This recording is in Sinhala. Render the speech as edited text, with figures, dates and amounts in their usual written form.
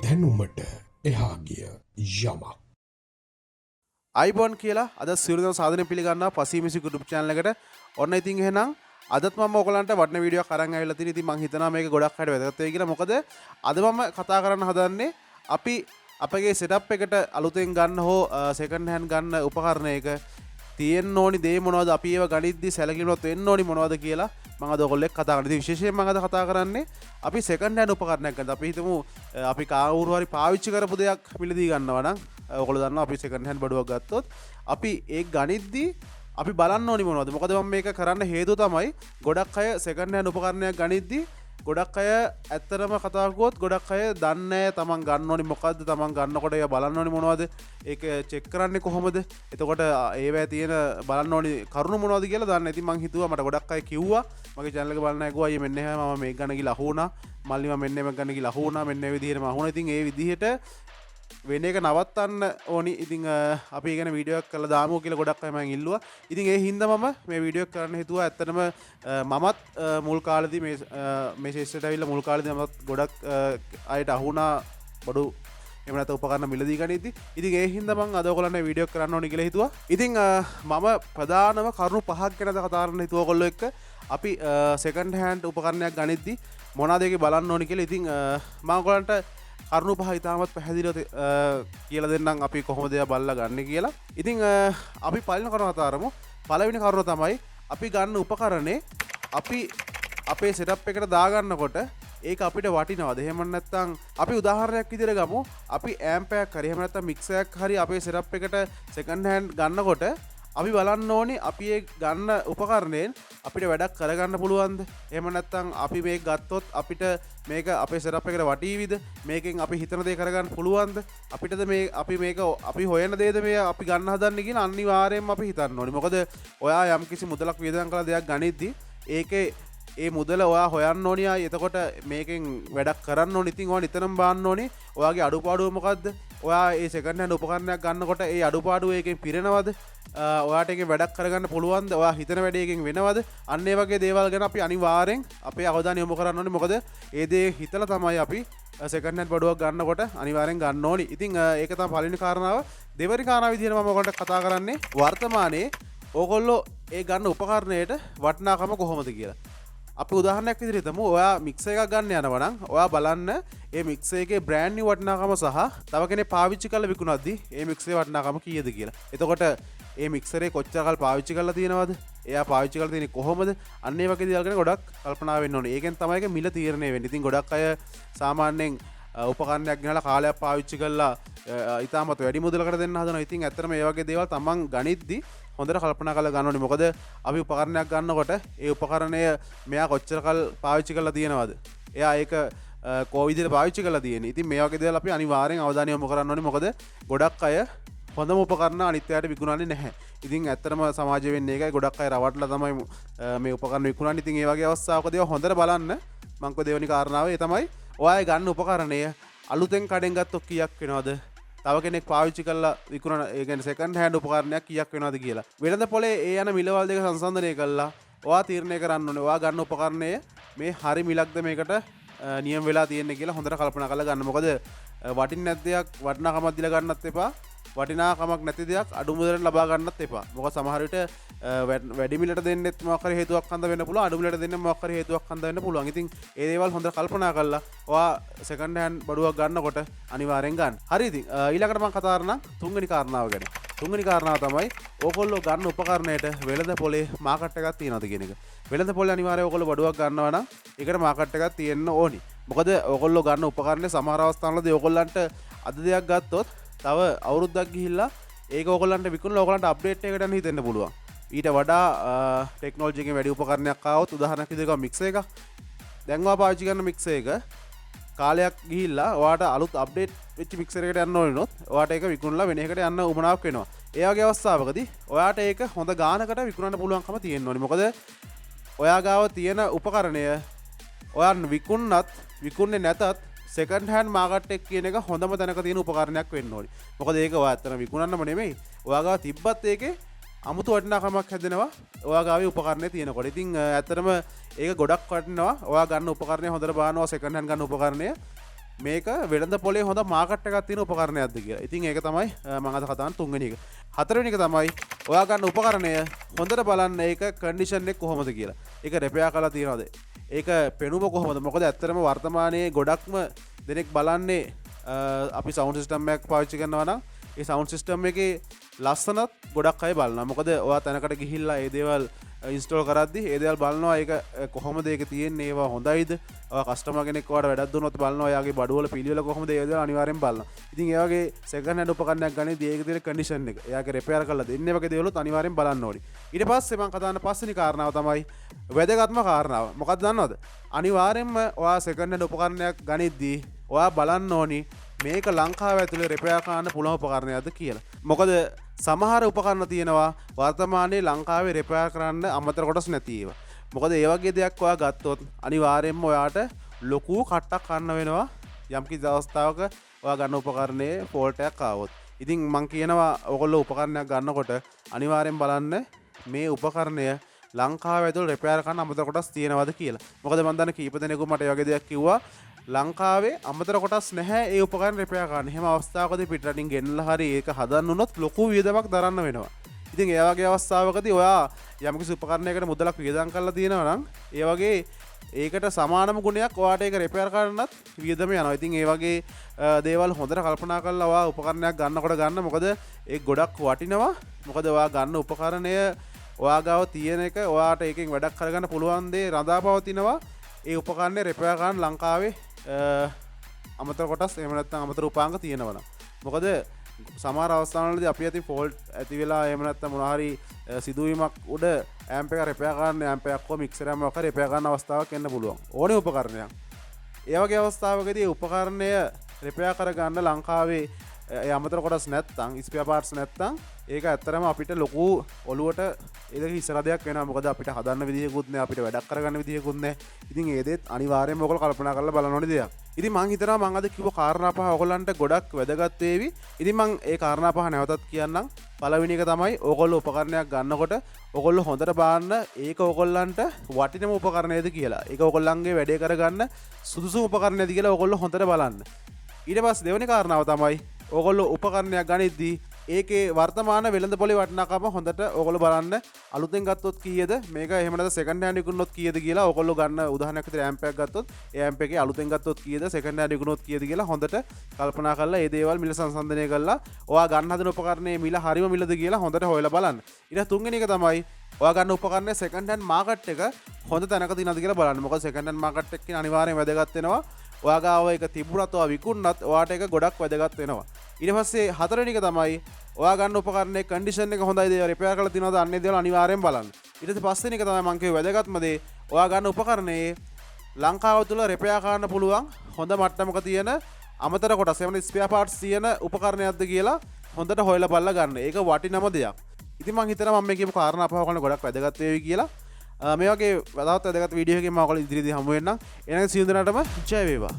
දැනුමට එහා ගිය යමක්. අයිබෝන් කියලා අද සියලු දෙනා සාදරයෙන් පිළිගන්නවා පසීමිසි YouTube channel එකට. ඔන්න ඉතින් එහෙනම් අදත් මම ඔයගලන්ට වටින වීඩියෝ එකක් අරන් ආවිල්ලා තියෙනවා. ඉතින් මම හිතනවා මේක ගොඩක් අයට වැදගත් වෙයි කියලා. මොකද අද මම කතා කරන්න හදන්නේ අපි අපගේ setup එකට අලුතෙන් ගන්න හෝ second hand ගන්න උපකරණයක තියෙන්න ඕනි දේ මොනවද, අපි ඒව ගනිද්දි සැලකිලිමත් වෙන්න ඕනි මොනවද කියලා මම අද ඔයගොල්ලෝ එක්ක කතා කරනවා. ඉතින් විශේෂයෙන් මම අද කතා කරන්නේ අපි second hand උපකරණයක් ගන්න. අපි හිතමු අපි කවුරු හරි පාවිච්චි කරපු දෙයක් මිලදී ගන්නවා නම් ඔයගොල්ලෝ දන්නවා අපි second hand බඩුවක් ගත්තොත් අපි ඒක ගනිද්දි අපි බලන්න ඕනි මොනවද. මොකද මම මේක කරන්න හේතුව තමයි ගොඩක් අය second hand උපකරණයක් ගනිද්දි ගොඩක් අය ඇත්තටම කතා කරුවොත් ගොඩක් අය දන්නේ නැහැ තමන් ගන්න ඕනි මොකද්ද, තමන් ගන්නකොට ඒක බලන්න ඕනි මොනවද, ඒක චෙක් කරන්නේ කොහොමද, එතකොට ඒවැය තියෙන බලන්න ඕනි කරුණු මොනවද කියලා දන්නේ. ඉතින් මං හිතුවා මට ගොඩක් අය කිව්වා මගේ channel එක බලන්න ඇගුවා අයියේ මෙන්න එහෙම මම මේක ගන්න ගිහලා අහු වුණා, මල්ලි මම මෙන්න මේක ගන්න ගිහලා අහු වුණා, මෙන්න මේ විදිහටම අහු වුණා. ඉතින් ඒ විදිහට වෙන එක නවත්තන්න ඕනි. ඉතින් අපි ගැන වීඩියෝ එකක් කරලා දාමු කියලා ගොඩක් අය මම ඉල්ලුවා. ඉතින් ඒ හින්දා මම මේ වීඩියෝ එක කරන්න හිතුවා. ඇත්තටම මමත් මුල් කාලේදී මේ ශේෂ්ත්‍රයට ඇවිල්ලා මුල් කාලේදී මමත් ගොඩක් අයට අහුණා බඩු එහෙම නැත්නම් උපකරණ මිලදී ගනිද්දි. ඉතින් ඒ හින්දා මම අද ඔයගොල්ලන්ට වීඩියෝ එක කරන්න ඕනි කියලා හිතුවා. ඉතින් මම ප්‍රධානම කරුණු පහක් ගැන කතා කරන්න හිතුවා ඔයගොල්ලෝ එක්ක. අපි සෙකන්ඩ් හෑන්ඩ් උපකරණයක් ගනිද්දි මොනවද ඒකේ බලන්න ඕනි කියලා. ඉතින් මම ඔයගොල්ලන්ට කරුණු පහ ඉතාමත් පැහැදිලිව කියලා දෙන්නම් අපි කොහොමද ඒවා බලලා ගන්න කියලා. ඉතින් අපි පළවෙනි කරුණ කතා කරමු. පළවෙනි කරුණ තමයි අපි ගන්න උපකරණේ අපි අපේ සෙටප් එකට දාගන්නකොට ඒක අපිට වටිනවද? එහෙම නැත්නම් අපි උදාහරණයක් විදිහට ගමු. අපි ඇම්ප් එකක් හරි එහෙම නැත්නම් මික්සර් එකක් හරි අපේ සෙටප් එකට සෙකන්ඩ් හෑන්ඩ් ගන්නකොට අපි බලන්න ඕනේ අපි ඒ ගන්න උපකරණයෙන් අපිට වැඩක් කරගන්න පුළුවන්ද? එහෙම නැත්නම් අපි මේක ගත්තොත් අපිට මේක අපේ සෙටප් එකට වටීවිද? මේකෙන් අපි හිතන දේ කරගන්න පුළුවන්ද? අපිටද මේ අපි හොයන දේද මේ අපි ගන්න හදන්නේ කියන අනිවාර්යයෙන්ම අපි හිතන්න ඕනේ. මොකද ඔයා යම්කිසි මුදලක් වියදම් කරලා දෙයක් ගනිද්දි ඒකේ ඒ මුදල ඔයා හොයන්න ඕනි. එතකොට මේකෙන් වැඩක් කරන්න ඕනි. ඉතින් ඔයා නිතරම බලන්න ඕනි ඔයාගේ අඩුපාඩුව මොකද්ද? ඔයා ඒ සෙකන්ඩ් හෑන්ඩ් උපකරණයක් ගන්නකොට ඒ අඩුපාඩුව එකෙන් පිරෙනවද? ඔයාට එකෙන් වැඩක් කරගන්න පුළුවන්ද? ඔයා හිතන වැඩේ එකෙන් වෙනවද? අන්න ඒ වගේ දේවල් ගැන අපි අනිවාර්යෙන් අපේ අවධානය යොමු කරන්න ඕනේ. මොකද ඒ දේ හිතලා තමයි අපි සෙකන්ඩ් හෑන්ඩ් බඩුවක් ගන්නකොට අනිවාර්යෙන් ගන්න ඕනි. ඉතින් ඒක තමයි පළවෙනි කාරණාව. දෙවෙනි කාරණාව විදිහට මම ඔයගොල්ලන්ට කතා කරන්නේ වර්තමානයේ ඕගොල්ලෝ ඒ ගන්න උපකරණයට වටිනාකම කොහොමද කියලා. අපි උදාහරණයක් විදිහට හිතමු. ඔයා මික්සර් එකක් ගන්න යනවා නම් ඔයා බලන්න ඒ මික්සර් එකේ බ්‍රෑන්ඩ් නිව් වටිනාකම සහ තව කෙනෙක් පාවිච්චි කරලා විකුණද්දි ඒ මික්සරේ වටිනාකම කීයද කියලා. එතකොට ඒ මික්සරේ කොච්චර කල් පාවිච්චි කරලා තියෙනවද? එයා පාවිච්චි කරලා තියෙන්නේ කොහොමද? අන්න ඒ වගේ දේවල් ගැන ගොඩක් කල්පනා වෙන්න ඕනේ. ඒකෙන් තමයි ඒක මිල තීරණය වෙන්නේ. ඉතින් ගොඩක් අය සාමාන්‍යයෙන් උපකරණයක් ගෙනලා කාලයක් පාවිච්චි කරලා ඉතාමත් වැඩි මුදලකට දෙන්න හදනවා. ඉතින් ඇත්තටම මේ වගේ දේවල් තමන් ගනිද්දි හොඳට කල්පනා කරලා ගන්න ඕනේ. මොකද අපි උපකරණයක් ගන්නකොට ඒ උපකරණය මෙයා කොච්චර කල් පාවිච්චි කරලා තියෙනවද? එයා ඒක කොයි විදිහට පාවිච්චි කරලා තියෙන්නේ. ඉතින් මේ වගේ දේවල් අපි අනිවාර්යෙන් අවධානය යොමු කරන්න ඕනේ. මොකද ගොඩක් අය හොඳම උපකරණ අනිත් අයට විකුණන්නේ නැහැ. ඉතින් ඇත්තටම සමාජයේ වෙන්නේ ඒකයි. ගොඩක් අය රවට්ටලා තමයි මේ උපකරණ විකුණන්නේ. ඉතින් ඒ වගේ අවස්ථාවකදී හොඳට බලන්න. මම කිව්ව දෙවෙනි කාරණාව ඒ තමයි ඔයාගේ ගන්න උපකරණය අලුතෙන් කඩෙන් ගත්තොත් කීයක් වෙනවද? තව කෙනෙක් පාවිච්චි කරලා විකුණන ඒ කියන්නේ සෙකන්ඩ් හෑන්ඩ් උපකරණයක් කීයක් වෙනවද කියලා. වෙළඳ පොලේ ඒ යන මිලවල් දෙක සංසන්දනය කළා ඔයා තීරණය කරන්න ඕනේ. ඔයා ගන්න උපකරණය මේ හරි මිලක්ද මේකට නියම වෙලා තියෙන්නේ කියලා හොඳට කල්පනා කරලා ගන්න. මොකද වටින්නේ නැති දෙයක් වටිනාකමක් දීලා ගන්නත් එපා. වටිනාකමක් නැති දෙයක් අඩු මුදලට ලබා ගන්නත් එපා. මොකද සමහර විට වැඩි මිලට දෙන්නෙත් මොකක් හරි හේතුවක් හන්ද වෙන්න පුළුවන්. අඩු මිලට දෙන්නෙත් මොකක් හරි හේතුවක් හන්ද වෙන්න පුළුවන්. ඉතින් ඒ දේවල් හොඳට කල්පනා කරලා ඔයා සෙකන්ඩ් හෑන්ඩ් බඩුවක් ගන්නකොට අනිවාර්යෙන් ගන්න. හරි ඉතින් ඊළඟට මම කතා කරනම් තුන්වෙනි කාරණාව ගැන. තුන්වෙනි කාරණාව තමයි ඕගොල්ලෝ ගන්න උපකරණයට වෙළඳ පොලේ මාකට් එකක් තියෙනවද කියන එක. වෙළඳ පොලේ අනිවාර්යයෙන් ඕගොල්ලෝ බඩුවක් ගන්නවා නම් ඒකට මාකට් එකක් තියෙන්න ඕනි. මොකද ඕගොල්ලෝ ගන්න උපකරණේ සමහර අවස්ථාවලදී ඕගොල්ලන්ට අද දෙයක් ගත්තොත් තව අවුරුද්දක් ගිහිල්ලා ඒක ඕගොල්ලන්ට විකුණලා ඕගොල්ලන්ට අප්ඩේට් එකකට යන්න හිතෙන්න පුළුවන්. ඊට වඩා ටෙක්නොලොජි එකෙන් වැඩි උපකරණයක් ආවොත් උදාහරණයක් විදිහට මික්සර් එකක්. දැන් ඔයා පාවිච්චි කරන මික්සර් එක කාලයක් ගිහිල්ලා ඔයාට අලුත් අප්ඩේට් වෙච්ච මික්සර් එකකට යන්න ඕනේ නොත් ඔයාට ඒක විකුණලා වෙන එකකට යන්න උවමනාවක් වෙනවා. ඒ වගේ අවස්ථාවකදී ඔයාට ඒක හොඳ ගානකට විකුණන්න පුළුවන්කම තියෙන්න ඕනේ. මොකද ඔයා ගාව තියෙන උපකරණය ඔයා විකුණනත් විකුණන්නේ නැතත් සෙකන්ඩ් හෑන්ඩ් මාකට් එක කියන එක හොඳම තැනක තියෙන උපකරණයක් වෙන්න ඕනි. මොකද ඒක ඔයා ඇත්තට විකුණන්නම නෙමෙයි. ඔයා ගාව තිබ්බත් ඒකේ අමුතු වටිනාකමක් හැදෙනවා ඔයා ගාවේ උපකරණේ තියෙනකොට. ඉතින් ඇත්තටම ඒක ගොඩක් වටිනවා. ඔයා ගන්න උපකරණය හොඳට බලනවා සෙකන්ඩ් හෑන්ඩ් ගන්න උපකරණය මේක වෙළඳ පොලේ හොඳ මාකට් එකක් තියෙන උපකරණයක්ද කියලා. ඉතින් ඒක තමයි මම අද කතා කරන තුන්වෙනි එක. හතරවෙනි එක තමයි ඔයා ගන්න උපකරණය හොඳට බලන්න ඒක කන්ඩිෂන් එක කොහොමද කියලා. ඒක රිපෙයාර් කරලා තියනවද? ඒක පෙනුම කොහොමද? මොකද ඇත්තටම වර්තමානයේ ගොඩක්ම දෙනෙක් බලන්නේ අපි සවුන්ඩ් සිස්ටම් එකක් පාවිච්චි කරනවා නම් ඒ සවුන්ඩ් සිස්ටම් එකේ ලස්සනත් ගොඩක් අය බලනවා. මොකද ඔයා තැනකට ගිහිල්ලා ඒ දේවල් ඉන්ස්ටෝල් කරද්දි ඒ දේවල් බලනවා ඒක කොහොමද ඒක තියෙන්නේ, ඒවා හොඳයිද, ඔයා කස්ටමර් කෙනෙක් ඔයාලට වැඩක් දුන්නොත් බලනවා එයාගේ බඩුවල පිළිවෙල කොහොමද, ඒ දේවල් අනිවාර්යෙන් බලනවා. ඉතින් ඒ වගේ සෙකන්ඩ් හෑන්ඩ් උපකරණයක් ගන්නදී ඒකේ තියෙන කන්ඩිෂන් එක එයාගේ රිපෙයාර් කරලා දෙන්නේ වගේ දේවලුත් අනිවාර්යෙන් බලන්න ඕනි. ඊට පස්සේ මම කතා කරන පස්වෙනි කාරණාව තමයි වැදගත්ම කාරණාව. මොකක්ද දන්නවද? අනිවාර්යෙන්ම ඔයා සෙකන්ඩ් හෑන්ඩ් උපකරණයක් ගනිද්දී ඔයා බලන්න ඕනි මේක ලංකාව ඇතුළේ රිපෙයාර් කරන්න පුළුවන් උපකරණයක්ද කියලා. මොකද සමහර උපකරණ තියෙනවා වර්තමානයේ ලංකාවේ රිපෙයාර් කරන්න අමතර කොටස් නැති ඒවා. මොකද ඒ වගේ දෙයක් ඔයා ගත්තොත් අනිවාර්යයෙන්ම ඔයාට ලොකු කට්ටක් ගන්න වෙනවා යම්කිසි අවස්ථාවක ඔයා ගන්න උපකරණයේ ෆෝල්ට් එකක් ආවොත්. ඉතින් මම කියනවා ඔයගොල්ලෝ උපකරණයක් ගන්නකොට අනිවාර්යෙන් බලන්න මේ උපකරණය ලංකාව ඇතුළේ රිපෙයාර් කරන්න අමතර කොටස් තියෙනවද කියලා. මොකද මම දන්න කීප දෙනෙකු මට ඒ වගේ දෙයක් කිව්වා ලංකාවේ අමතර කොටස් නැහැ ඒ උපකරණ රිපෙයාර් කරන්න. එහෙම අවස්ථාවකදී පිටරටින් ගෙන්නලා හරි ඒක හදන්න උනොත් ලොකු වියදමක් දරන්න වෙනවා. ඉතින් ඒ වගේ අවස්ථාවකදී ඔයා යම්කිසි උපකරණයකට මුදලක් වියදම් කරලා තියෙනවා නම් ඒ වගේ ඒකට සමානම ගුණයක් ඔයාට ඒක රිපෙයාර් කරන්නත් වියදම යනවා. ඉතින් ඒ වගේ දේවල් හොඳට කල්පනා කරලා ඔයා උපකරණයක් ගන්නකොට ගන්න. මොකද ඒක ගොඩක් වටිනවා. මොකද ඔයා ගන්න උපකරණය ඔයා ගාව තියෙන එක ඔයාට ඒකෙන් වැඩක් කරගන්න පුළුවන් දේ රඳාපවතිනවා. ඒ උපකරණය රිපෙයාර් කරන්න ලංකාවේ අමතර කොටස් එහෙම නැත්නම් අමතර උපාංග තියෙනවා. මොකද සමහර අවස්ථාවලදී අපි අතින් ෆෝල්ට් ඇති වෙලා එහෙම නැත්නම් මොනවා හරි සිදුවීමක් උඩ ඇම්ප් එක රිපෙයාර් කරන්න ඇම්ප් එකක් හෝ මික්සර් එකක් මොකක් හරි රිපෙයාර් කරන්න අවස්ථාවක් එන්න පුළුවන්. ඕනේ උපකරණයක්. ඒ වගේ අවස්ථාවකදී උපකරණය රිපෙයාර් කරගන්න ලංකාවේ ඒ අමතර කොටස් නැත්නම් ස්පෙයා පාර්ට්ස් නැත්නම් ඒක ඇත්තරම අපිට ලොකු ඔලුවට ඒක ඉස්සරහදයක් වෙනවා. මොකද අපිට හදන්න විදියකුත් නැහැ, අපිට වැඩක් කරගන්න විදියකුත් නැහැ. ඉතින් ඒ දෙත් අනිවාර්යයෙන්ම ඔයගොල්ලෝ කල්පනා කරලා බලන්න ඕනේ දෙයක්. ඉතින් මම හිතනවා මම අද කිව්ව කාරණා පහ ඔයගොල්ලන්ට ගොඩක් වැදගත් වේවි. ඉතින් මම ඒ කාරණා පහ නැවතත් කියන්නම්. පළවෙනි එක තමයි ඔයගොල්ලෝ උපකරණයක් ගන්නකොට ඔයගොල්ලෝ හොඳට බලන්න ඒක ඔයගොල්ලන්ට වටිනම උපකරණයද කියලා. ඒක ඔයගොල්ලන්ගේ වැඩේ කරගන්න සුදුසුම උපකරණයද කියලා ඔයගොල්ලෝ හොඳට බලන්න. ඊට පස්සේ දෙවෙනි කාරණාව තමයි ඔයගොල්ලෝ උපකරණයක් ගනිද්දී ඒකේ වර්තමාන වෙළඳ පොලේ වටිනාකම හොඳට ඔයගොල්ලෝ බලන්න. අලුතෙන් ගත්තොත් කීයද මේක, එහෙම නැත්නම් සෙකන්ඩ් හෑන්ඩ් විකුණනොත් කීයද කියලා ඔයගොල්ලෝ ගන්න. උදාහරණයක් විදිහට ඇම්ප් එකක් ගත්තොත් ඒ ඇම්ප් එකේ අලුතෙන් ගත්තොත් කීයද, සෙකන්ඩ් හෑන්ඩ් විකුණනොත් කීයද කියලා හොඳට කල්පනා කරලා ඒ දේවල් මිල සංසන්දනය කරලා ඔයා ගන්න හදන උපකරණයේ මිල හරිම මිලද කියලා හොඳට හොයලා බලන්න. ඊට තුන්වෙනි එක තමයි ඔයා ගන්න උපකරණයේ සෙකන්ඩ් හෑන්ඩ් මාකට් එක හොඳ තැනක තියෙනවද කියලා බලන්න. මොකද සෙකන්ඩ් හෑන්ඩ් මාකට් එකකින් අනිවාර්යෙන් වැදගත් වෙනවා. ඔයා ගාව එක තිබුණත් ඔයා විකුණනත් ඔයාට ඒක ගොඩක් වැදගත් වෙනවා. ඊට පස්සේ හතරවෙනි එක තමයි ඔයා ගන්න උපකරණයේ කන්ඩිෂන් එක හොඳයිද, රිපෙයාර් කරලා තියෙනවද, අන්නේ දේවල් අනිවාර්යෙන් බලන්න. ඊට පස්සේ පස්වෙනි එක තමයි මම කියුවේ වැදගත්ම දේ ඔයා ගන්න උපකරණයේ ලංකාව තුල රිපෙයාර් කරන්න පුළුවන් හොඳ මට්ටමක තියෙන අමතර කොටස් එහෙම ස්පෙයා පාර්ට්ස් තියෙන උපකරණයක්ද කියලා හොඳට හොයලා බලලා ගන්න. ඒක වටිනම දෙයක්. ඉතින් මම හිතනවා මම මේ කියපු කාරණා පහ ඔයගොල්ලෝ ගොඩක් වැදගත් වේවි කියලා. මේ වගේ තවත් වැදගත් වීඩියෝ එකකින් මම ඔයගොල්ලෝ ඉදිරියේදී හමු වෙන්නම්. එහෙනම් සියලු දෙනාටම ජය වේවා.